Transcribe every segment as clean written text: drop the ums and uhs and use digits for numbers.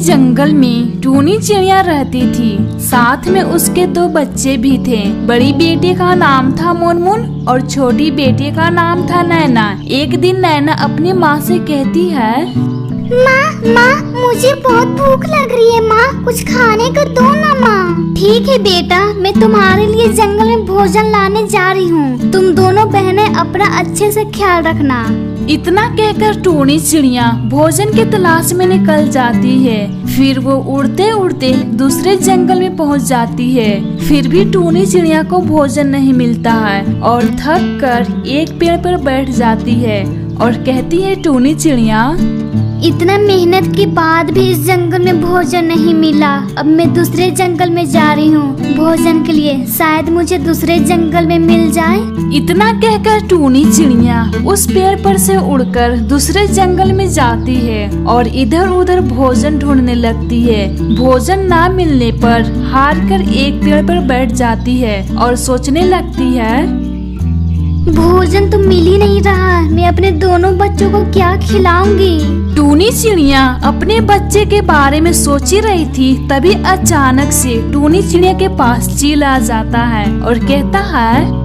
जंगल में टूनी चिड़िया रहती थी। साथ में उसके 2 बच्चे भी थे। बड़ी बेटी का नाम था मुनमुन और छोटी बेटी का नाम था नैना। एक दिन नैना अपनी माँ से कहती है, माँ मुझे बहुत भूख लग रही है माँ, कुछ खाने को दो ना माँ। ठीक है बेटा, मैं तुम्हारे लिए जंगल में भोजन लाने जा रही हूँ। तुम दोनों बहनें अपना अच्छे से ख्याल रखना। इतना कहकर टूनी चिड़िया भोजन की तलाश में निकल जाती है। फिर वो उड़ते उड़ते दूसरे जंगल में पहुंच जाती है। फिर भी टूनी चिड़िया को भोजन नहीं मिलता है और थक कर एक पेड़ पर बैठ जाती है और कहती है, टूनी चिड़िया, इतना मेहनत के बाद भी इस जंगल में भोजन नहीं मिला। अब मैं दूसरे जंगल में जा रही हूँ भोजन के लिए, शायद मुझे दूसरे जंगल में मिल जाए। इतना कहकर टूनी चिड़िया उस पेड़ पर से उड़कर दूसरे जंगल में जाती है और इधर उधर भोजन ढूंढने लगती है। भोजन ना मिलने पर हार कर एक पेड़ पर बैठ जाती है और सोचने लगती है, भोजन तो मिल ही नहीं रहा, मैं अपने दोनों बच्चों को क्या खिलाऊंगी। टूनी चिड़िया अपने बच्चे के बारे में सोच ही रही थी, तभी अचानक से टूनी चिड़िया के पास चील आ जाता है और कहता है,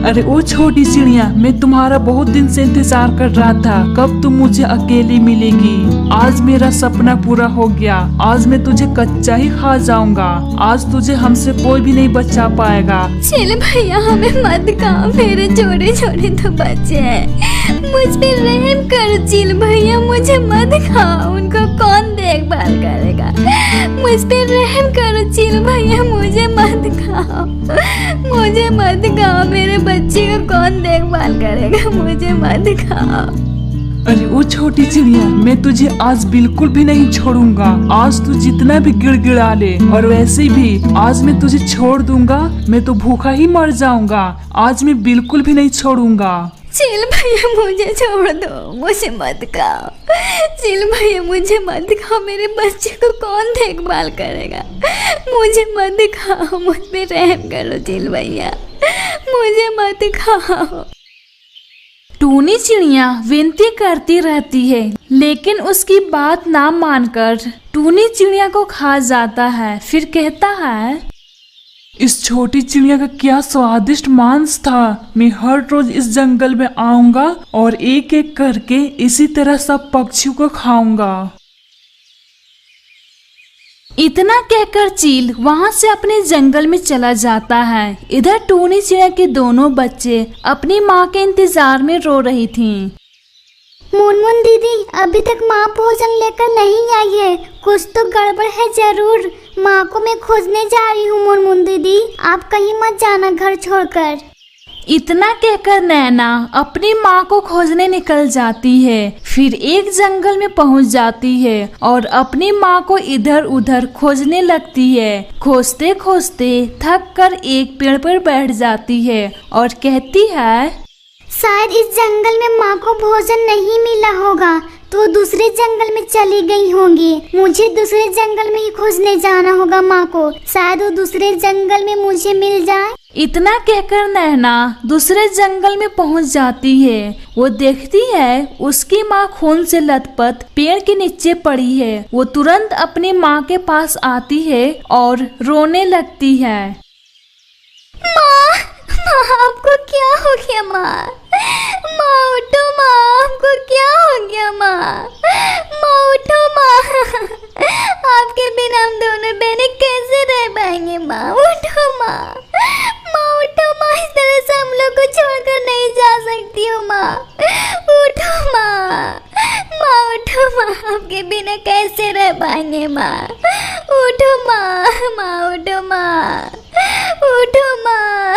अरे ओ छोटी चिड़िया, मैं तुम्हारा बहुत दिन से इंतजार कर रहा था, कब तुम मुझे अकेली मिलेगी। आज मेरा सपना पूरा हो गया, आज मैं तुझे कच्चा ही खा जाऊंगा। आज तुझे हमसे कोई भी नहीं बचा पाएगा। चल भैया, हमें मत खाओ, मेरे छोटे छोटे 2 बच्चे हैं, मुझ पे रहम करो। चिल भैया, मुझे मत खाओ, उनको कौन देखभाल करेगा। मुझ पे रहम करो चिल भैया, मुझे मत खाओ, मुझे मत खाओ, मेरे बच्चे को कौन देखभाल करेगा, मुझे मत खाओ। अरे ओ छोटी चिड़िया, मैं तुझे आज बिल्कुल भी नहीं छोड़ूंगा। आज तू जितना भी गिड़गिड़ा ले, और वैसे भी आज मैं तुझे छोड़ दूंगा, मैं तो भूखा ही मर जाऊंगा। आज मैं बिल्कुल भी नहीं छोड़ूंगा। चिल भैया, मुझे छोड़ दो, मुझे मत खाओ। चिल भैया, मुझे मत खाओ, मेरे बच्चे को कौन देखभाल करेगा। मुझे मत खाओ, मुझ पे रहम करो चिल भैया, मुझे मत खाओ। टूनी चिड़िया विनती करती रहती है, लेकिन उसकी बात ना मानकर टूनी चिड़िया को खा जाता है। फिर कहता है, इस छोटी चिड़िया का क्या स्वादिष्ट मांस था। मैं हर रोज इस जंगल में आऊंगा और एक एक करके इसी तरह सब पक्षियों को खाऊंगा। इतना कहकर चील वहाँ से अपने जंगल में चला जाता है। इधर टूनी चिड़िया के दोनों बच्चे अपनी माँ के इंतजार में रो रही थीं। मुनमुन दीदी, अभी तक माँ भोजन लेकर नहीं आई है, कुछ तो गड़बड़ है जरूर। माँ को मैं खोजने जा रही हूँ। मुनमुन दीदी, आप कहीं मत जाना घर छोड़कर। इतना कहकर नैना अपनी माँ को खोजने निकल जाती है। फिर एक जंगल में पहुँच जाती है और अपनी माँ को इधर उधर खोजने लगती है। खोजते खोजते थक कर एक पेड़ पर बैठ जाती है और कहती है, शायद इस जंगल में माँ को भोजन नहीं मिला होगा, तो दूसरे जंगल में चली गई होंगी। मुझे दूसरे जंगल में ही खोजने जाना होगा माँ को, शायद वो दूसरे जंगल में मुझे मिल जाए। इतना कहकर नैना दूसरे जंगल में पहुंच जाती है। वो देखती है उसकी माँ खून से लथपथ पेड़ के नीचे पड़ी है। वो तुरंत अपनी माँ के पास आती है और रोने लगती है। माँ, आपको क्या हो गया माँ? माँ उठो माँ, आपको क्या हो गया माँ? माँ उठो माँ, आपके बिना हम दोनों बहनें कैसे रह पाएंगे माँ? उठो माँ, माँ उठो माँ, इस तरह से हम लोग को छोड़कर नहीं जा सकती हो माँ। उठो माँ, माँ उठो माँ, आपके बिना कैसे रह पाएंगे माँ? उठो माँ, माँ उठो माँ, उठो माँ,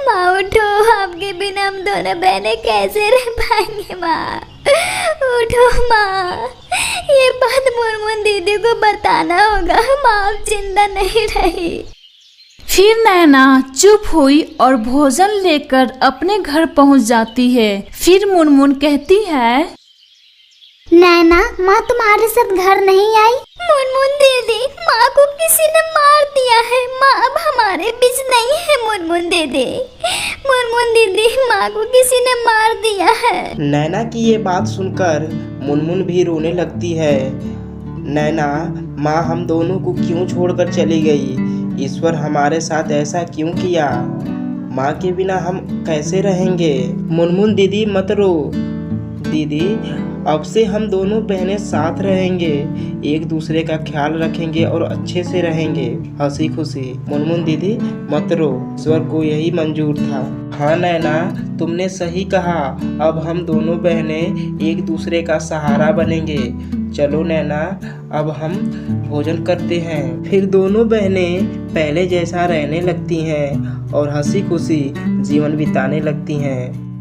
माँ उठो, आपके बिना हम दोनों बहनें कैसे रह पाएंगे माँ? उठो माँ, ये बात मुनमुन दीदी को बताना होगा, माँ अब जिंदा नहीं रही। फिर नैना चुप हुई और भोजन लेकर अपने घर पहुंच जाती है। फिर मुनमुन कहती है, नैना, माँ तुम्हारे साथ घर नहीं आई? मुनमुन दीदी, माँ को किसी ने मार दिया है, माँ अब हमारे बीच नहीं है। मुनमुन दीदी, मुनमुन दीदी, माँ को किसी ने मार दिया है। नैना की ये बात सुनकर मुनमुन भी रोने लगती है। नैना, माँ हम दोनों को क्यों छोड़कर चली गई? ईश्वर हमारे साथ ऐसा क्यों किया? माँ के बिना हम कैसे रहेंगे? मुनमुन दीदी मत रो। दीदी, अब से हम दोनों बहनें साथ रहेंगे, एक दूसरे का ख्याल रखेंगे और अच्छे से रहेंगे, हंसी खुशी। मुनमुन दीदी मत रो, ईश्वर को यही मंजूर था। हाँ नैना, तुमने सही कहा। अब हम दोनों बहनें एक दूसरे का सहारा बनेंगे। चलो नैना, अब हम भोजन करते हैं। फिर दोनों बहनें पहले जैसा रहने लगती हैं और हंसी खुशी जीवन बिताने लगती हैं।